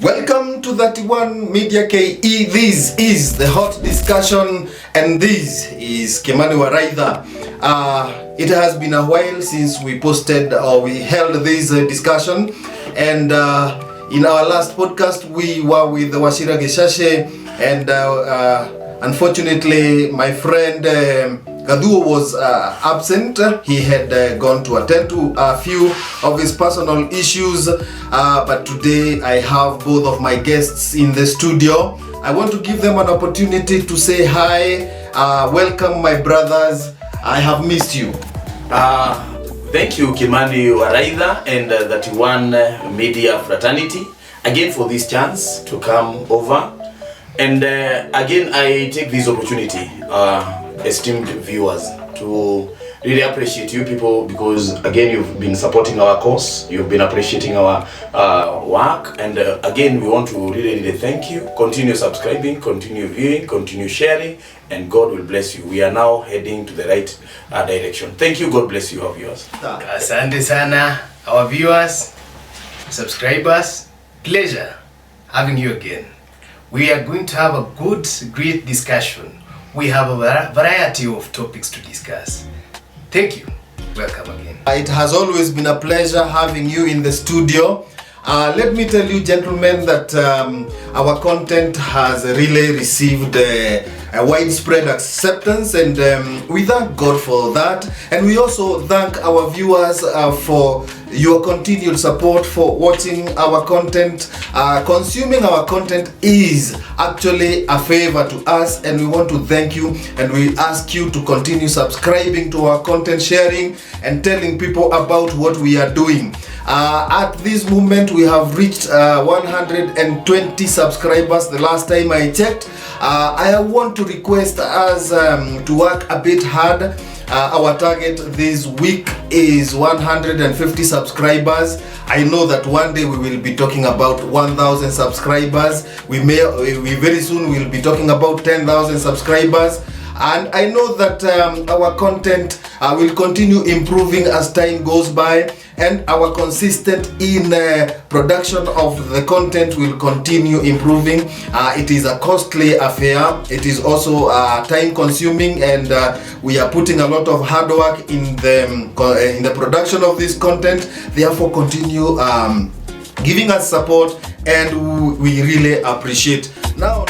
Welcome to 31 Media KE. This is the hot discussion, and this is Kimani Waraitha. It has been a while since we posted or we held this discussion, and in our last podcast we were with Wachira Geshashe, and unfortunately my friend Gaduo was absent. He had gone to attend to a few of his personal issues, but today I have both of my guests in the studio. I want to give them an opportunity to say hi. Welcome, my brothers. I have missed you. Thank you, Kimani Waraitha and 31 Media Fraternity, again for this chance to come over. And again, I take this opportunity, esteemed viewers, to really appreciate you people, because again you've been supporting our cause, you've been appreciating our work, and again we want to really thank you. Continue subscribing, continue viewing, continue sharing, and God will bless you. We are now heading to the right direction. Thank you. God bless you, our viewers. Asante sana, our viewers, subscribers. Pleasure having you again. We are going to have a great discussion. We have a variety of topics to discuss. Thank you. Welcome again. It has always been a pleasure having you in the studio. Let me tell you, gentlemen, that our content has really received a widespread acceptance, and we thank God for that. And we also thank our viewers for your continued support, for watching our content. Consuming our content is actually a favor to us, and we want to thank you, and we ask you to continue subscribing to our content, sharing and telling people about what we are doing. At this moment we have reached 120 subscribers the last time I checked. I want to request us to work a bit hard. Our target this week is 150 subscribers. I know that one day we will be talking about 1,000 subscribers. We very soon will be talking about 10,000 subscribers. And I know that our content will continue improving as time goes by, and our consistent in production of the content will continue improving. It is a costly affair. It is also time consuming, and we are putting a lot of hard work in the production of this content. Therefore, continue giving us support, and we really appreciate. Now,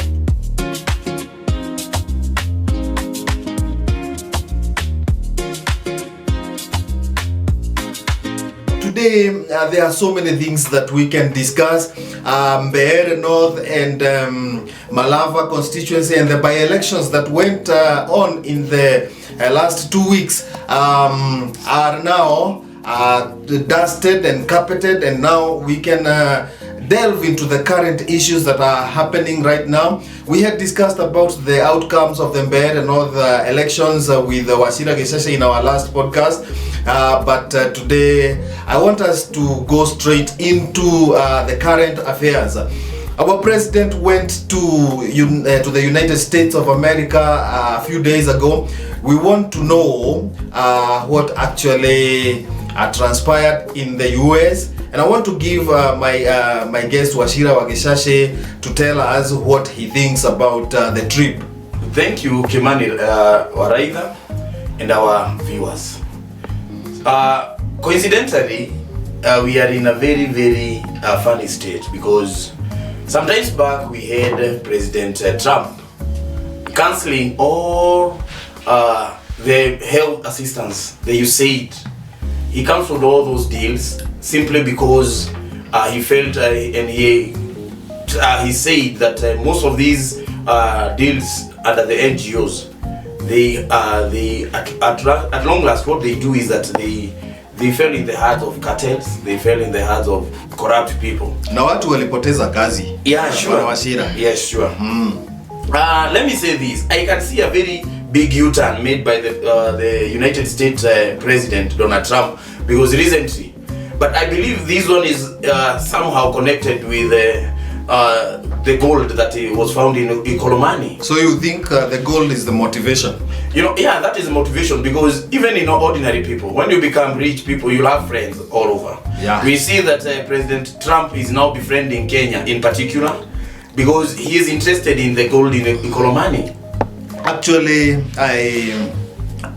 today, there are so many things that we can discuss. Mbeere North and Malava constituency and the by-elections that went on in the last 2 weeks are now dusted and carpeted, and now we can delve into the current issues that are happening right now. We had discussed about the outcomes of the Mbeere North elections with Wachira Geshashe in our last podcast. But today I want us to go straight into the current affairs. Our president went to the United States of America a few days ago. We want to know what actually transpired in the US, and I want to give my guest Wachira Geshashe to tell us what he thinks about the trip. Thank you, Kimani Waraitha, and our viewers. Coincidentally, we are in a very funny state, because sometimes back we had President Trump cancelling all the health assistance, the USAID. He cancelled all those deals simply because he felt and he said that most of these deals under the NGOs, they at long last, what they do is that they fell in the hands of cartels, they fell in the hands of corrupt people. Na watu walipoteza kazi. Yeah, sure. Yes, sure. Let me say this. I can see a very big U-turn made by the United States President Donald Trump, because recently, but I believe this one is somehow connected with the gold that was found in Ikolomani. So you think the gold is the motivation? Yeah, that is motivation, because even ordinary people, when you become rich people, you'll have friends all over. Yeah. We see that President Trump is now befriending Kenya in particular, because he is interested in the gold in Ikolomani. Actually,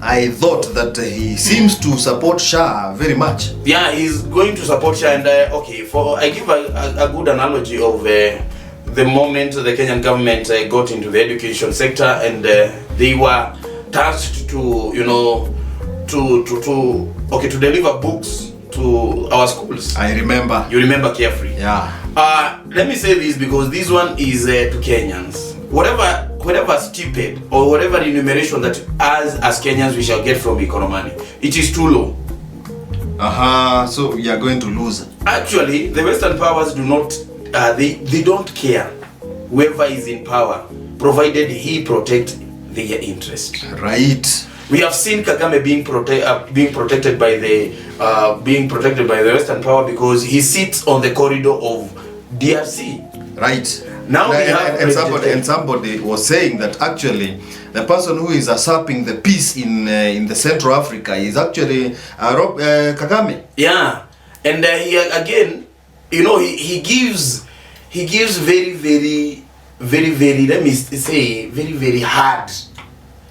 I thought that he seems to support Shah very much. Yeah, he's going to support Shah, and I give a good analogy of the moment the Kenyan government got into the education sector, and they were tasked to deliver books to our schools. I remember. You remember carefully. Yeah. Let me say this, because this one is to Kenyans. Whatever stupid or whatever enumeration that as Kenyans we shall get from Ikolomani, it is too low. So we are going to lose. Actually, the Western powers do not. They don't care whoever is in power, provided he protect their interest. Right. We have seen Kagame being protected by the Western power, because he sits on the corridor of DRC. Right. Now we have somebody was saying that actually the person who is usurping the peace in the Central Africa is actually Kagame. Yeah, and he again, he gives very, very, very, very, let me say, very, very hard.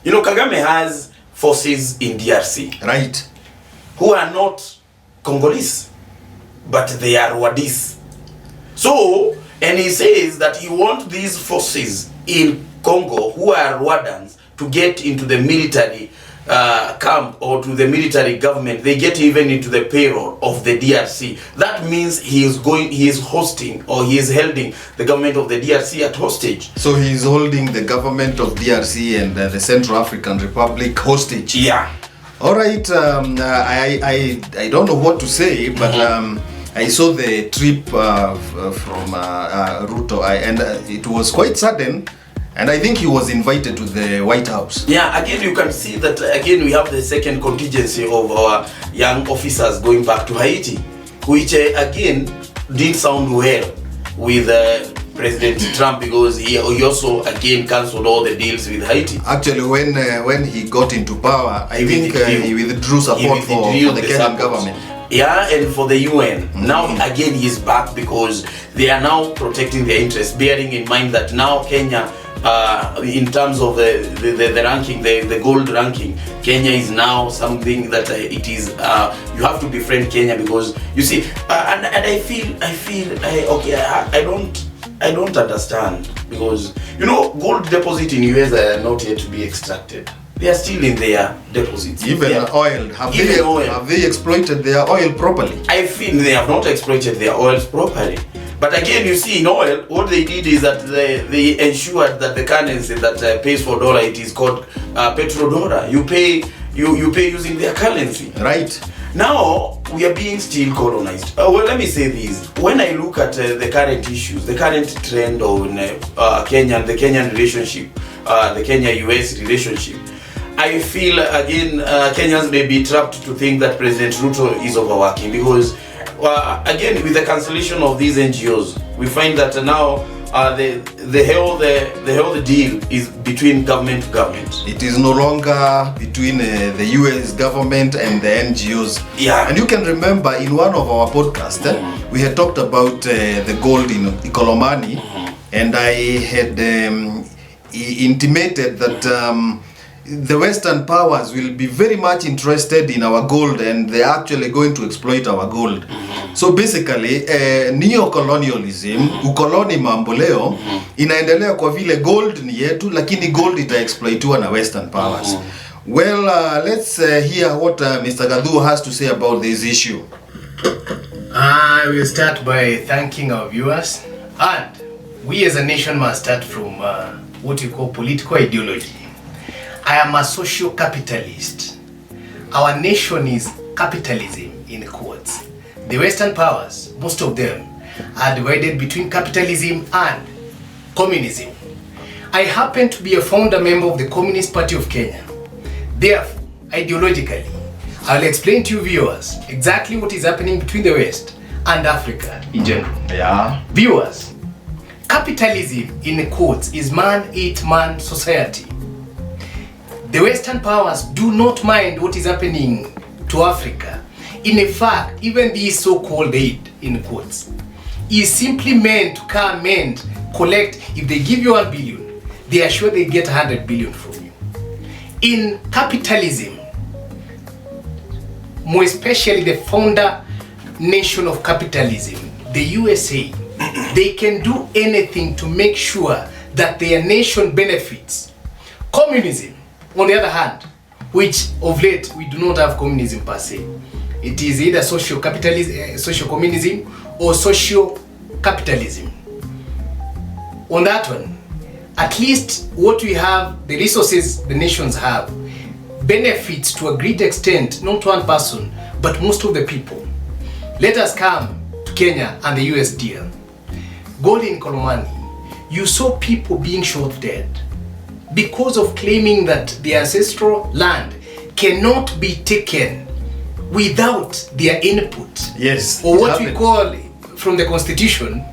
Kagame has forces in DRC, right, who are not Congolese, but they are Rwandese. So, and he says that he wants these forces in Congo, who are Rwandans, to get into the military camp or to the military government. They get even into the payroll of the DRC. That means he is hosting, or he is holding the government of the DRC at hostage. So he is holding the government of DRC and the Central African Republic hostage. Yeah. All right. I don't know what to say, but I saw the trip from Ruto, and it was quite sudden. And I think he was invited to the White House. Yeah, again, you can see that, again, we have the second contingency of our young officers going back to Haiti, which, again, didn't sound well with President Trump, because he also, again, cancelled all the deals with Haiti. Actually, when he got into power, I think he withdrew support for the Kenyan government. Yeah, and for the UN. Now, again, he is back, because they are now protecting their interests, bearing in mind that now Kenya, in terms of the ranking, the gold ranking, Kenya is now something that it is. You have to befriend Kenya, because you see, and I feel I don't understand, because gold deposit in US are not yet to be extracted. They are still in their deposits. Even oil. Have they exploited their oil properly? I feel they have not exploited their oils properly. But again, you see, in oil, what they did is that they ensured that the currency that pays for dollar, it is called petrodollar. You pay using their currency. Right. Now, we are being still colonized. Well, let me say this. When I look at the current issues, the current trend on the Kenyan relationship, the Kenya-US relationship, I feel, again, Kenyans may be trapped to think that President Ruto is overworking, because again, with the cancellation of these NGOs, we find that now the whole deal is between government to government. It is no longer between the US government and the NGOs. Yeah. And you can remember in one of our podcasts, we had talked about the gold in Ikolomani, and I had intimated that the Western powers will be very much interested in our gold, and they're actually going to exploit our gold. So basically, neo-colonialism, ukoloni mamboleo, inaendelea kwa vile gold ni yetu, lakini gold itaexploitiwa na Western powers. Well, let's hear what Mr. Gadhu has to say about this issue. I will start by thanking our viewers, and we as a nation must start from what you call political ideology. I am a social capitalist. Our nation is capitalism in quotes. The Western powers, most of them, are divided between capitalism and communism. I happen to be a founder member of the Communist Party of Kenya. Therefore, ideologically, I'll explain to you viewers exactly what is happening between the West and Africa in general. Yeah. Viewers, Capitalism, in quotes, is man-eat-man society. The Western powers do not mind what is happening to Africa. In fact, even this so-called aid, in quotes, is simply meant to come and collect. If they give you 1 billion, they are sure they get 100 billion from you. In capitalism, more especially the founder nation of capitalism, the USA, they can do anything to make sure that their nation benefits. Communism, on the other hand, which of late we do not have communism per se. It is either social capitalism, social communism, or social capitalism. On that one, at least what we have, the resources the nations have, benefits to a great extent, not one person, but most of the people. Let us come to Kenya and the US deal. Gold in Kolomani, you saw people being shot dead because of claiming that the ancestral land cannot be taken without their input. Yes. Or what we call from the constitution,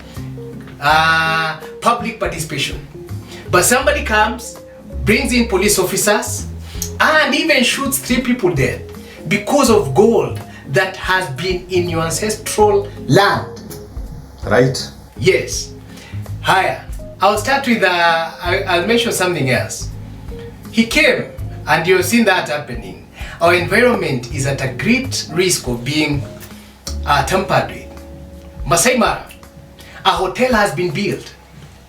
public participation. But somebody comes, brings in police officers, and even shoots 3 people dead because of gold that has been in your ancestral land. Right. Yes. Higher. I'll start with, I'll mention something else. He came, and you've seen that happening. Our environment is at a great risk of being tampered with. Masai Mara, a hotel has been built.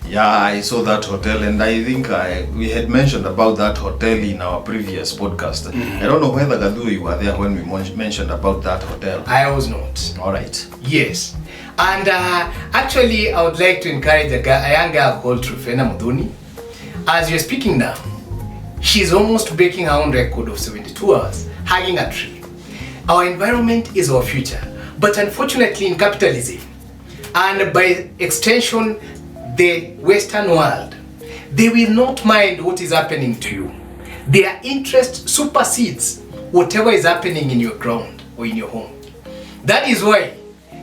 Yeah, I saw that hotel, and I think we had mentioned about that hotel in our previous podcast. I don't know whether Gadu, you were there when we mentioned about that hotel. I was not. All right. Yes. And actually, I would like to encourage a young girl called Trufena Mudhuni. As you're speaking now, she's almost breaking her own record of 72 hours, hugging a tree. Our environment is our future. But unfortunately, in capitalism, and by extension, the Western world, they will not mind what is happening to you. Their interest supersedes whatever is happening in your ground or in your home. That is why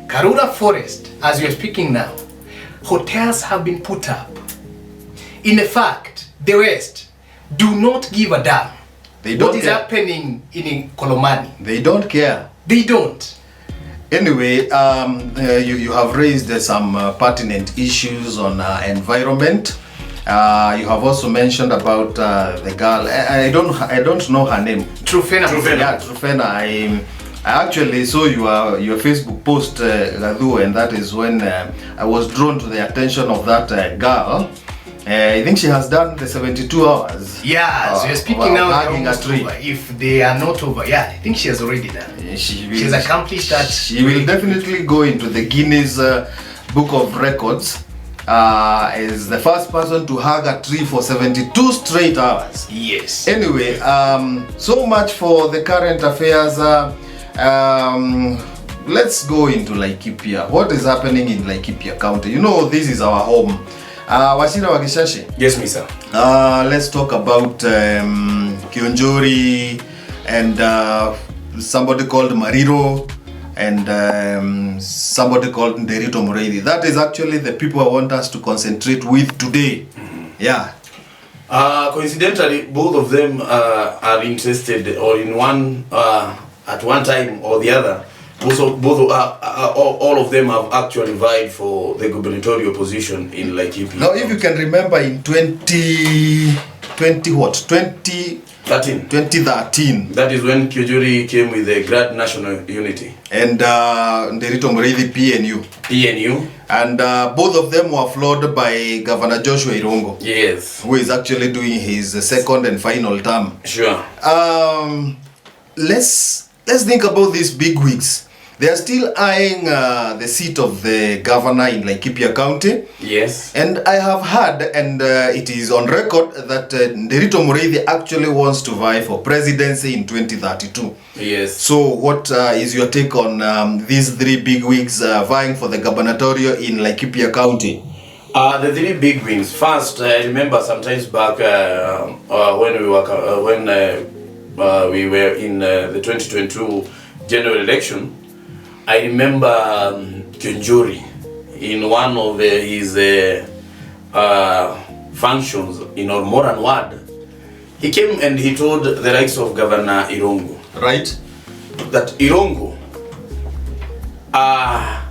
Karura Forest, as we are speaking now, hotels have been put up. In fact, the West do not give a damn what is happening in Kolomani. They don't care. They don't. Anyway, you have raised some pertinent issues on environment. You have also mentioned about the girl. I don't know her name. Trufena. Yeah, Trufena. I actually saw your Facebook post, Gadu, and that is when I was drawn to the attention of that girl. I think she has done the 72 hours. Yeah, so you're speaking now, they're almost over. If they are not over, yeah, I think she has already done. She's accomplished that. She will definitely go into the Guinness Book of Records as the first person to hug a tree for 72 straight hours. Yes. Anyway, so much for the current affairs. Let's go into Laikipia. What is happening in Laikipia County? You know, this is our home. Wasira Wagishashi. Yes, Misa. Let's talk about Kionjori and somebody called Mariro and somebody called Nderito Mureithi. That is actually the people I want us to concentrate with today. Yeah. Coincidentally, both of them are interested, or in one at one time or the other. All of them have actually vied for the gubernatorial position in Laikipia. Now, if you can remember, in 2013. That is when Kionjori came with the Grand National Unity. And Nderito Mureithi PNU. And both of them were floored by Governor Joshua Irongo. Yes. Who is actually doing his second and final term. Sure. Let's think about these big wigs. They are still eyeing the seat of the governor in Laikipia County. Yes. And I have heard, and it is on record, that Nderito Mureithi actually wants to vie for presidency in 2032. Yes. So what is your take on these 3 big wigs vying for the gubernatorial in Laikipia County? The 3 big wings. First, I remember sometimes back when we were in the 2022 general election. I remember Kionjori in one of his functions in our modern world, he came and he told the likes of Governor Irungu, Right. that Irungu, I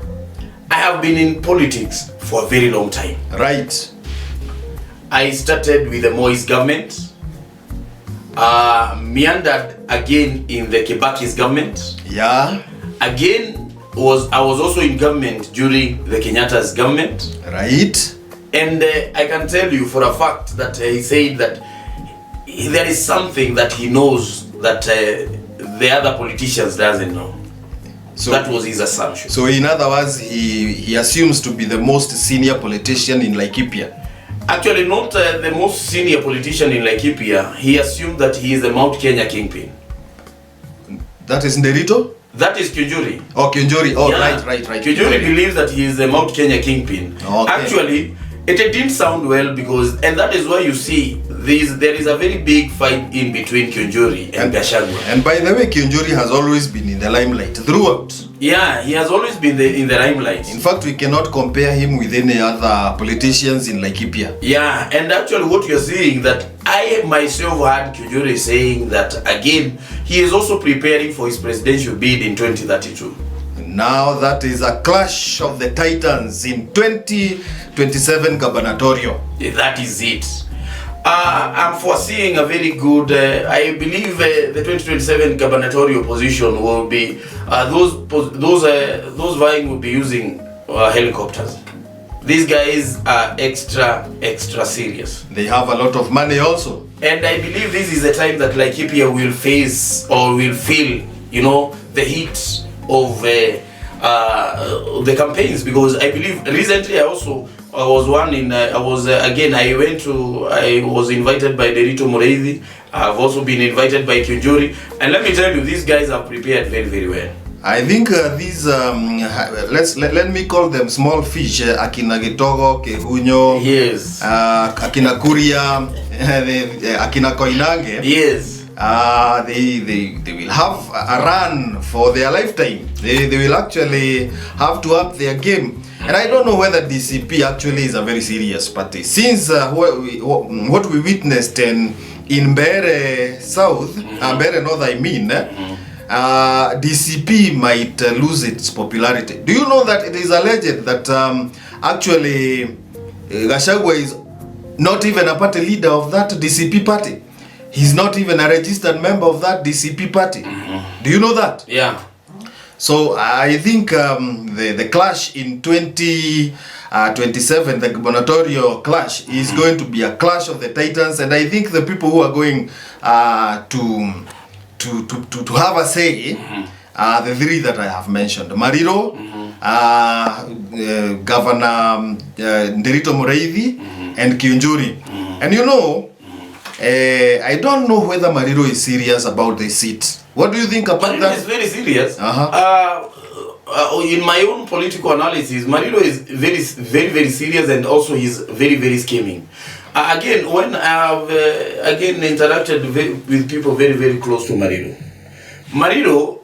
have been in politics for a very long time. Right. I started with the Moise government, meandered again in the Kibaki's government. Yeah. Again, I was also in government during the Kenyatta's government. Right. And I can tell you for a fact that he said that there is something that he knows that the other politicians doesn't know. So that was his assumption. So in other words, he assumes to be the most senior politician in Laikipia. Actually, not the most senior politician in Laikipia. He assumed that he is the Mount Kenya kingpin. That is Nderito? That is Kiunjuri. Oh, Kiunjuri. Oh, Yeah. right. Kiunjuri believes that he is the Mount Kenya kingpin. Okay. Actually, it didn't sound well because, and that is why you see there is a very big fight in between Kiunjuri and Gachagua. And by the way, Kiunjuri has always been in the limelight throughout. Yeah, he has always been in the limelight. In fact, we cannot compare him with any other politicians in Laikipia. Yeah, and actually what you're seeing that I myself heard Kiunjuri saying that again, he is also preparing for his presidential bid in 2032. Now that is a clash of the titans in 2027 gubernatorial. That is it. I'm foreseeing a very good, I believe the 2027 gubernatorial position will be, those vying will be using helicopters. These guys are extra serious. They have a lot of money also. And I believe this is the time that Laikipia will face or will feel, the heat of the campaigns, because I believe recently I was invited by Derito Mureithi. I've also been invited by Kiunjuri, and let me tell you, these guys are prepared very, very well. I think these let me call them small fish, akina Gitogo, Kehunyo, Yes. Akina Kuria, akina Koinange. Yes. They will have a run for their lifetime. They will actually have to up their game. And I don't know whether DCP actually is a very serious party. Since what we witnessed in Mbeere South, Mbeere North DCP might lose its popularity. Do you know that it is alleged that actually Gachagua is not even a party leader of that DCP party? He's not even a registered member of that DCP party. Do you know that? Yeah. So I think the clash in 2027, the gubernatorial clash, is going to be a clash of the titans, and I think the people who are going to have a say are the three that I have mentioned: Mariro, Governor Nderito Mureithi, and Kiunjuri. And I don't know whether Mariro is serious about the seat. What do you think about Mariro that? is very serious. In my own political analysis, Mariro is very, very, very serious, and also he's very, very scheming. Again, when I have interacted with people very, very close to Mariro, Mariro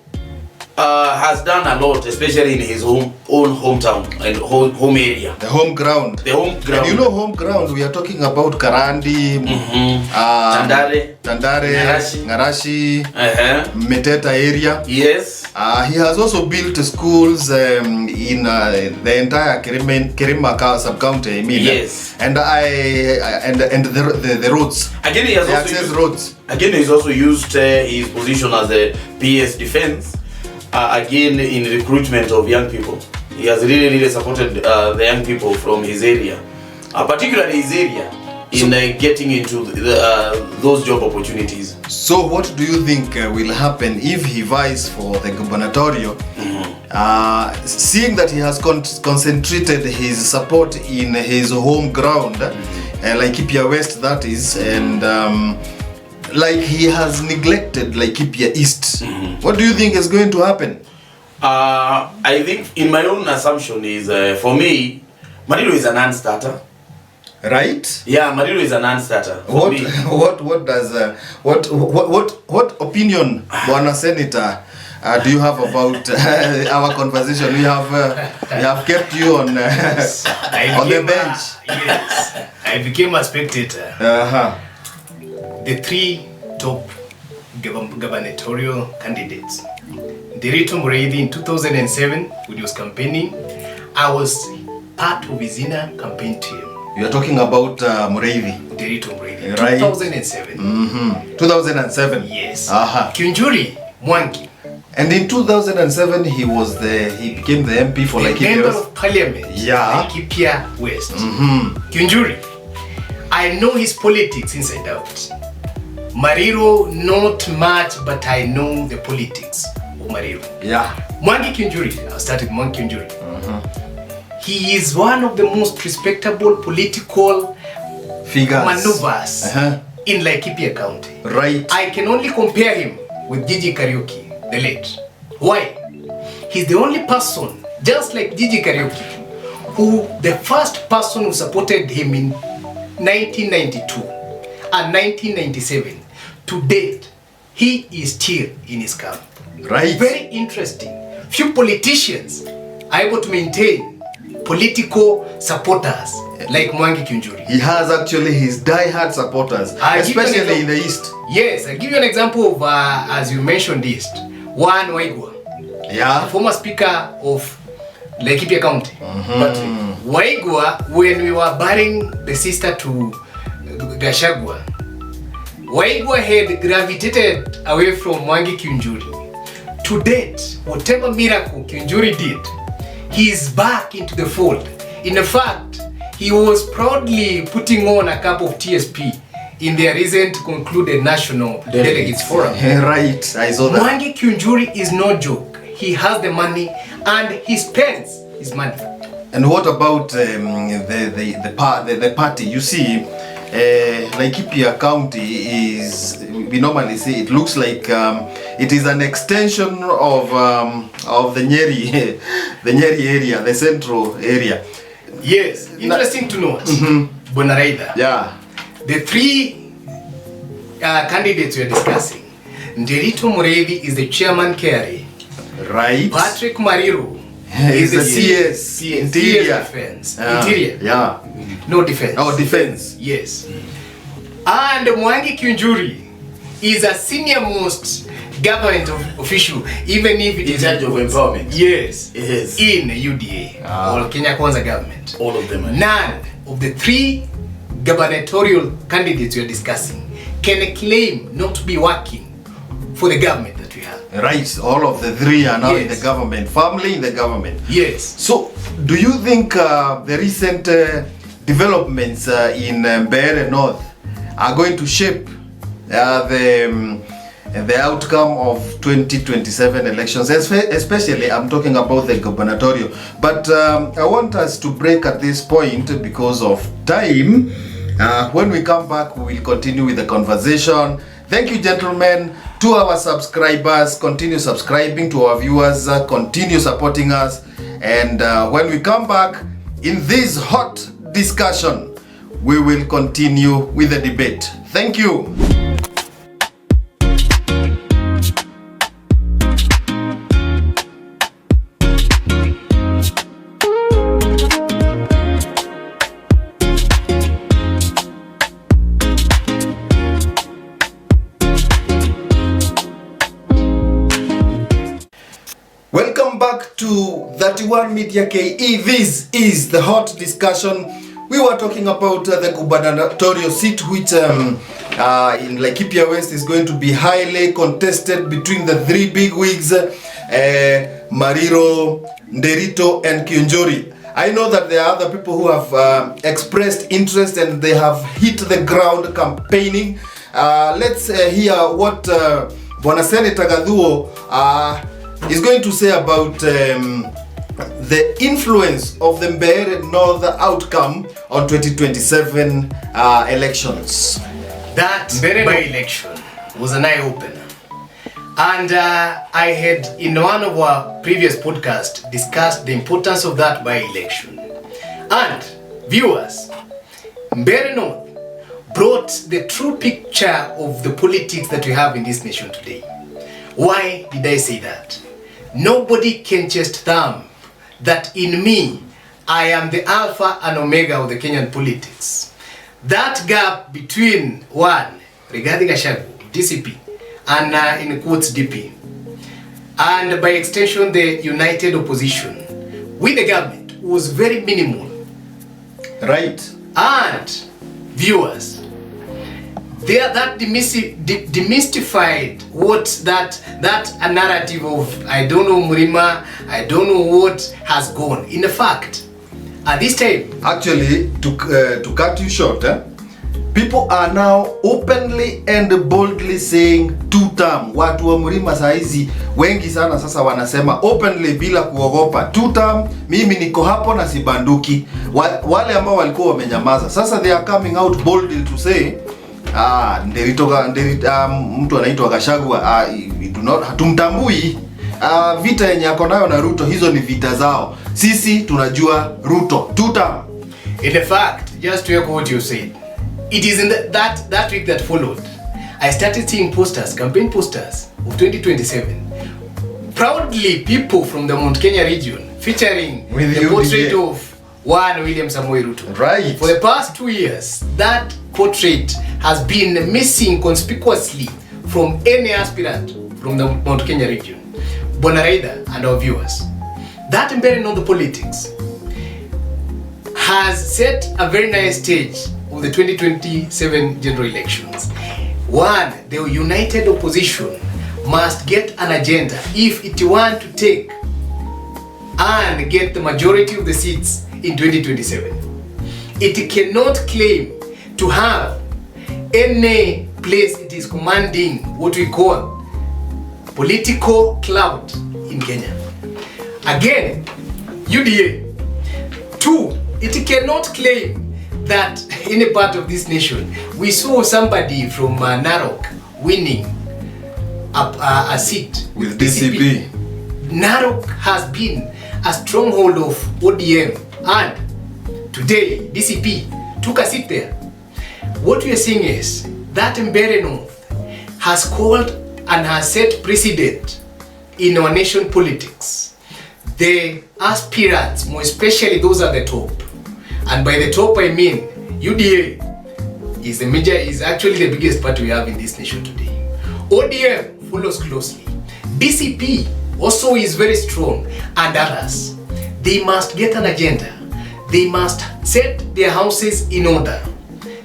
has done a lot, especially in his own hometown and home area. The home ground. The home ground. And home ground, we are talking about Karandi, Tandare, Ngarashi, Meteta area. Yes. He has also built schools in the entire Kirima sub-county. Yes. And the roads. Again, he has the also access used, roads. Again, he's also used his position as a PS defense. Again, in recruitment of young people. He has really, really supported the young people from his area, particularly his area, in getting into those job opportunities. So what do you think will happen if he vies for the gubernatorial? Seeing that he has concentrated his support in his home ground, Laikipia West that is, and like he has neglected Laikipia East. What do you think is going to happen? I think, in my own assumption, is for me, Mariro is a non-starter. Right? Yeah, Mariro is a non-starter. What opinion, Bwana Senator, do you have about our conversation? We have kept you on on the bench. Yes, I became a spectator. The three top gubernatorial candidates. Nderitu Mureithi in 2007, when he was campaigning, I was part of his inner campaign team. You are talking about Mureithi. Nderitu Mureithi, Right. 2007. 2007. Yes. Kiunjuri Mwangi. And in 2007, he became the MP for the Laikipia Member West. of Parliament. Yeah. Laikipia West. Kiunjuri. I know his politics inside out. Mariro, not much, but I know the politics of Mariro. Yeah. Mwangi Kiunjuri. I'll start with Mwangi Kiunjuri. He is one of the most respectable political Figures. maneuvers in Laikipia County. Right. I can only compare him with Gigi Kariuki, the late. Why? He's the only person, just like Gigi Kariuki, who the first person who supported him in 1992 and 1997. To date, he is still in his camp. Right. Very interesting. Few politicians are able to maintain political supporters like Mwangi Kiunjuri. He has actually his die-hard supporters, especially in the East. Yes, I'll give you an example of, as you mentioned, East. One Waigwa, Yeah. former speaker of Laikipia County. But Waigwa, when we were burying the sister to Gashagwa, Waigwa had gravitated away from Mwangi Kiunjuri. To date, whatever miracle Kiunjuri did, he is back into the fold. In fact, he was proudly putting on a cup of TSP in their recent concluded National Delegates Forum. Right, I saw that. Mwangi Kiunjuri is no joke. He has the money and he spends his money. And what about the party? You see, Laikipia County is, we normally say, it looks like it is an extension of the Nyeri, the Nyeri area, the central area. Yes, interesting to note, Bonaraida. Yeah. The three candidates we are discussing. Nderitu Mureithi is the chairman KRA. Right. Patrick Mariro is the CS, Interior. Defense. Interior. Yeah. No defense. Oh, defense. Yes. And Mwangi Kiunjuri is a senior most government official, even if it In is charge of empowerment. Yes. Yes. In UDA or Kenya Kwanza government. All of them. None of the three gubernatorial candidates we are discussing can claim not to be working for the government that we have. Right. All of the three are now in Yes. the government, firmly in the government. Yes. So, do you think the recent developments in Mbeere North are going to shape the outcome of 2027 elections? Especially, I'm talking about the gubernatorial. But I want us to break at this point because of time. When we come back, we will continue with the conversation. Thank you, gentlemen. To our subscribers, continue subscribing. To our viewers, continue supporting us. And when we come back in this hot discussion, we will continue with the debate. Thank you. Welcome back to 31 Media KE. This is the hot discussion. We were talking about the gubernatorial seat, which in Laikipia West is going to be highly contested between the three big wigs, Mariro, Nderitu, and Kiunjuri. I know that there are other people who have expressed interest and they have hit the ground campaigning. Let's hear what Bwana Senator Gadhuo is going to say about the influence of the Mbeere North outcome on 2027 elections. That Mbeere by-election was an eye-opener. And I had, in one of our previous podcasts, discussed the importance of that by-election. And viewers, Mbeere North brought the true picture of the politics that we have in this nation today. Why did I say that? Nobody can just thumb that in me, I am the alpha and omega of the Kenyan politics. That gap between one, Rigathi Gachagua, DCP, and in quotes DP, and by extension the united opposition with the government was very minimal. Right. And viewers, that demystified what that a narrative of I don't know Murima, I don't know what has gone. In fact, at this time, actually, to cut you short, people are now openly and boldly saying two-term. Watu wa Murima saizi wengi sana sasa wanasema openly bila kuogopa two-term, mimi niko hapo na sibanduki. Wale ambao walikuwa wamenyamaza sasa they are coming out boldly to say mtu anaitwa Gachagua hatumtambui. Vita yenye ako nayo na Ruto, hizo ni vita zao. Sisi tunajua Ruto two-term. In fact, just to echo what you said, it is in that week that followed, I started seeing posters, campaign posters of 2027. Proudly, people from the Mount Kenya region featuring with the portrait of one William Samoei Ruto. Right. For the past 2 years, that portrait has been missing conspicuously from any aspirant from the Mount Kenya region. Bonaraida and our viewers, that embedding on the politics has set a very nice stage of the 2027 general elections. One, the united opposition must get an agenda if it want to take and get the majority of the seats in 2027. It cannot claim to have any place it is commanding what we call political clout in Kenya. Again, UDA. Two, it cannot claim that any part of this nation, we saw somebody from Narok winning a seat with DCP. Narok has been a stronghold of ODM, and today DCP took a seat there. What we are seeing is that Mbere North has called and has set precedent in our nation politics. The aspirants, more especially those at the top, and by the top I mean UDA is actually the biggest party we have in this nation today. ODM follows closely. DCP also is very strong, and others. They must get an agenda. They must set their houses in order.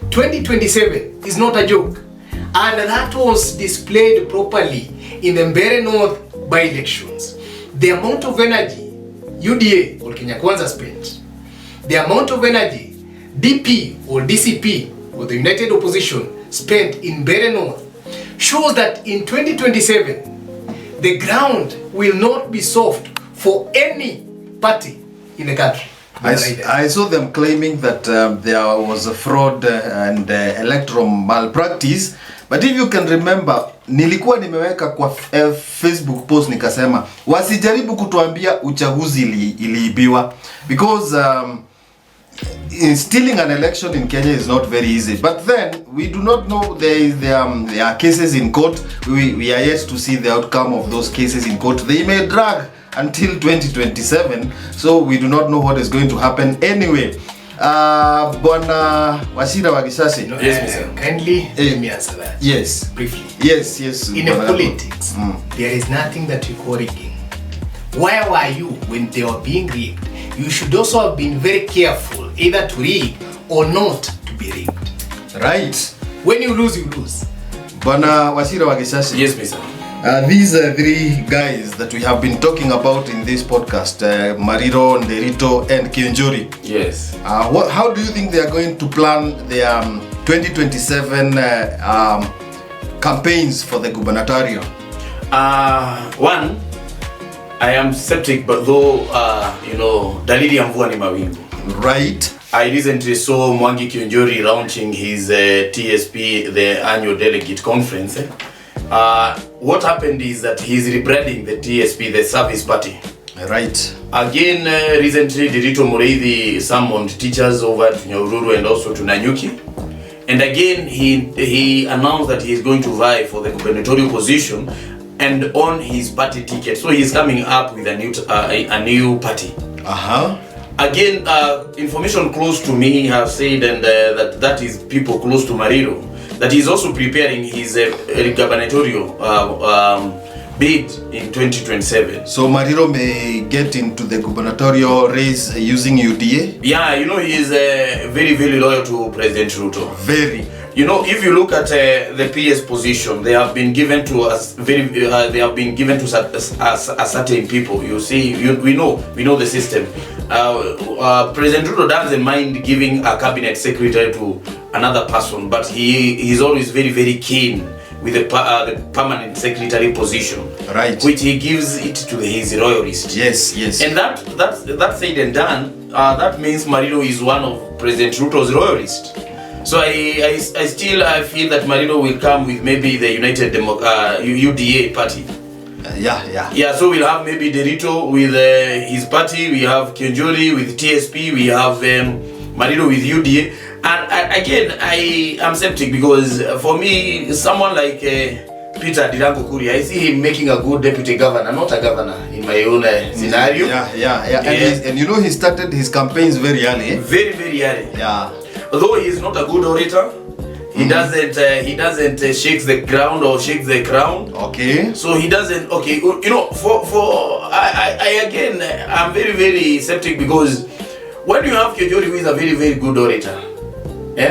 2027 is not a joke, and that was displayed properly in the Mbere North by-elections. The amount of energy UDA or Kenya Kwanza spent, the amount of energy DP or DCP or the United Opposition spent in Mbere North shows that in 2027 the ground will not be soft for any party in the country. I saw them claiming that there was a fraud and electoral malpractice, but if you can remember, nilikuwa nimeweka kwa Facebook post nikasema wasijaribu kutuambia uchaguzi iliibiwa, because stealing an election in Kenya is not very easy. But then we do not know there are cases in court. We are yet to see the outcome of those cases in court. They may drag until 2027, so we do not know what is going to happen anyway. Bwana Wachira wa Gisasi. Yes, kindly let me answer that. Yes. Briefly. Yes. In politics, there is nothing that you call rigging. Where were you when they were being rigged? You should also have been very careful either to rig or not to be rigged. Right. When you lose, you lose. Bwana Wachira wa Gisasi. Yes, Mr. These three guys that we have been talking about in this podcast, Mariro, Nderito, and Kiunjuri. Yes. How do you think they are going to plan their 2027 campaigns for the gubernatorial? One, I am skeptic, but though, dalili ya mvua ni mawingu. Right. I recently saw Mwangi Kiunjuri launching his TSP, the annual delegate conference. What happened is that he's rebranding the TSP, the service party. Right. Again, recently Dirito Mureithi summoned teachers over to Nyahururu and also to Nanyuki. And again, he announced that he is going to vie for the gubernatorial position and on his party ticket. So he's coming up with a new party. Again, information close to me have said, and that is people close to Mariro, that he's also preparing his gubernatorial bid in 2027. So Mariro may get into the gubernatorial race using UDA? Yeah, you know, he is very, very loyal to President Ruto. Very. You know, if you look at the PS position, they have been given to us a certain people. You see, we know the system. President Ruto doesn't mind giving a cabinet secretary to another person, but he's always very, very keen with the permanent secretary position, right? Which he gives it to his royalist. Yes, yes. And that said and done, that means Mariro is one of President Ruto's royalists. So I still feel that Mariro will come with maybe the United UDA party. Yeah. So we'll have maybe Derito with his party. We have Kenjori with TSP. We have Mariro with UDA. And again, I am skeptic because for me, someone like Peter Dirango Kuri, I see him making a good deputy governor, not a governor in my own scenario. Yeah. And you know, he started his campaigns very early. Very, very early. Yeah. Although he is not a good orator, he doesn't shake the ground or shake the crown. Okay. So he doesn't. Okay, you know, I'm very, very skeptic because when you have Kejori, who is a very, very good orator,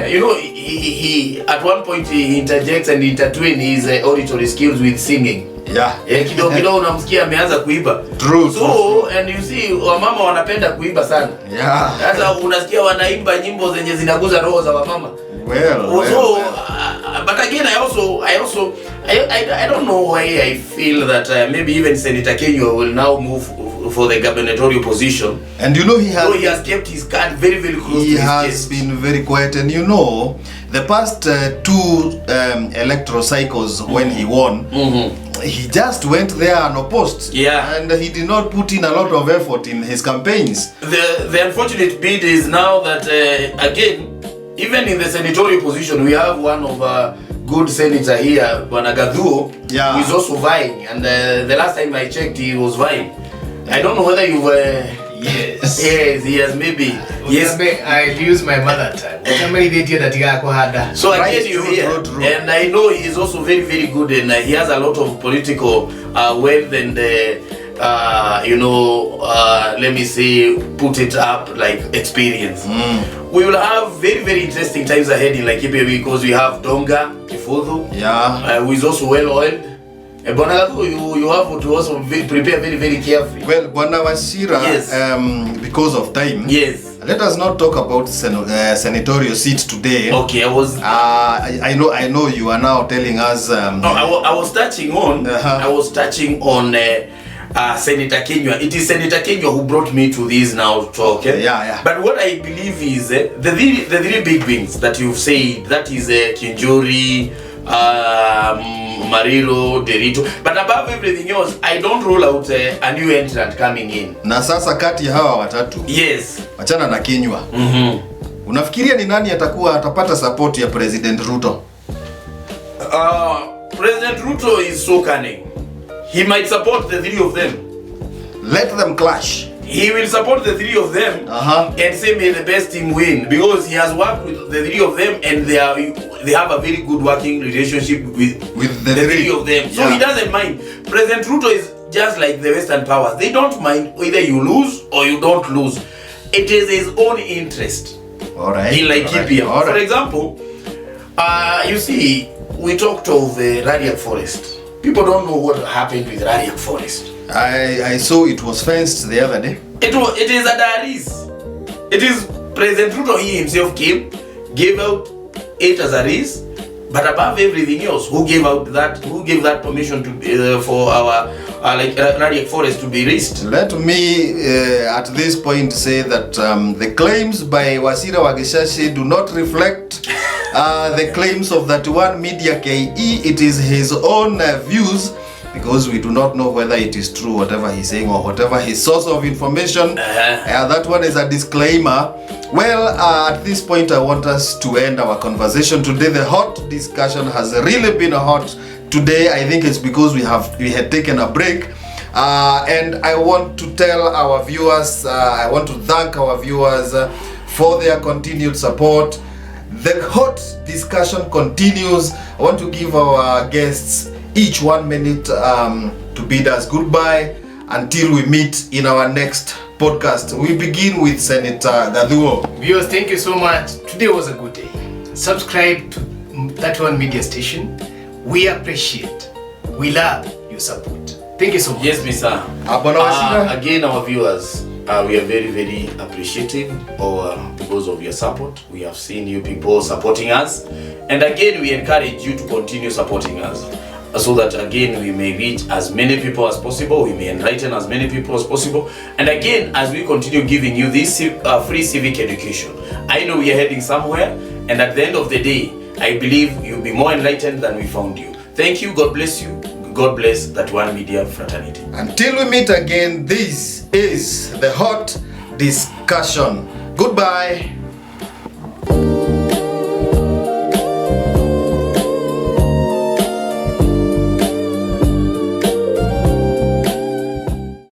you know, he at one point he interjects and intertwine his oratory skills with singing. Yeah. Kidogo unamsikia ameanza kuiba. True. So and you see wamama wanapenda kuiba sana. Yeah. Sasa unasikia wanaimba nyimbo zenye zinaguza roho za wamama. Well. But again, I don't know why I feel that maybe even Senator Kenyo will now move for the gubernatorial position. And you know, he has kept his card very, very close to his chest. He has been very quiet. And you know, the past two electoral cycles when he won, he just went there unopposed. Yeah. And he did not put in a lot of effort in his campaigns. The unfortunate bit is now that, again, even in the senatorial position, we have one of good senator here, Banagadhuo, who is also vying. And the last time I checked, he was vying. I don't know whether you were... Yes. Yes, he has maybe. Yes. I'll use my mother tongue. So again, you hear. And I know he is also very, very good, and he has a lot of political wealth and, let me say, put it up like experience. We will have very, very interesting times ahead in Laikipia because we have Donga Kifodo, who is also well oiled. You have to also prepare very, very carefully. Well, Bwana Wachira, because of time, let us not talk about senatorial seat today. Okay, I know you are now telling us. I was touching on. Senator Kenya. It is Senator Kenya who brought me to this now talk. Yeah. But what I believe is the three big wings that you've said, that is Kinjori, Mariro, Derito. But above everything else, I don't rule out a new entrant coming in. Na sasa kati ya hawa watatu. Yes. Wachana na Kenywa. Unafikiria ni nani atapata support ya President Ruto? President Ruto is so cunning. He might support the three of them. Let them clash. He will support the three of them and say may the best team win because he has worked with the three of them and they have a very good working relationship with the three of them. So he doesn't mind. President Ruto is just like the Western powers. They don't mind whether you lose or you don't lose. It is his own interest. In Laikipia. For example, you see, we talked of the Radiac Forest. People don't know what happened with Radiac Forest. I saw it was fenced the other day. It is a diaries. It is President Ruto, he himself gave out 8 azaris, but above everything else, who gave that permission to for our Radiac Forest to be leased? Let me at this point say that the claims by Wachira Wageshashi do not reflect the claims of that one media KE. It is his own views, because we do not know whether it is true, whatever he's saying, or whatever his source of information. That one is a disclaimer. Well, at this point, I want us to end our conversation today. The hot discussion has really been hot today. I think it's because we had taken a break. And I want to tell our viewers, I want to thank our viewers for their continued support. The hot discussion continues. I want to give our guests each 1 minute to bid us goodbye until we meet in our next podcast. We begin with Senator Gaduo. Viewers, thank you so much. Today was a good day. Subscribe to 31 Media Station. We appreciate, we love your support. Thank you so much. Yes, Mr. Again, our viewers, we are very, very appreciative because of your support. We have seen you people supporting us. And again, we encourage you to continue supporting us so that again, we may reach as many people as possible. We may enlighten as many people as possible. And again, as we continue giving you this free civic education, I know we are heading somewhere. And at the end of the day, I believe you'll be more enlightened than we found you. Thank you. God bless you. God bless that one media fraternity. Until we meet again, this is the hot discussion. Goodbye.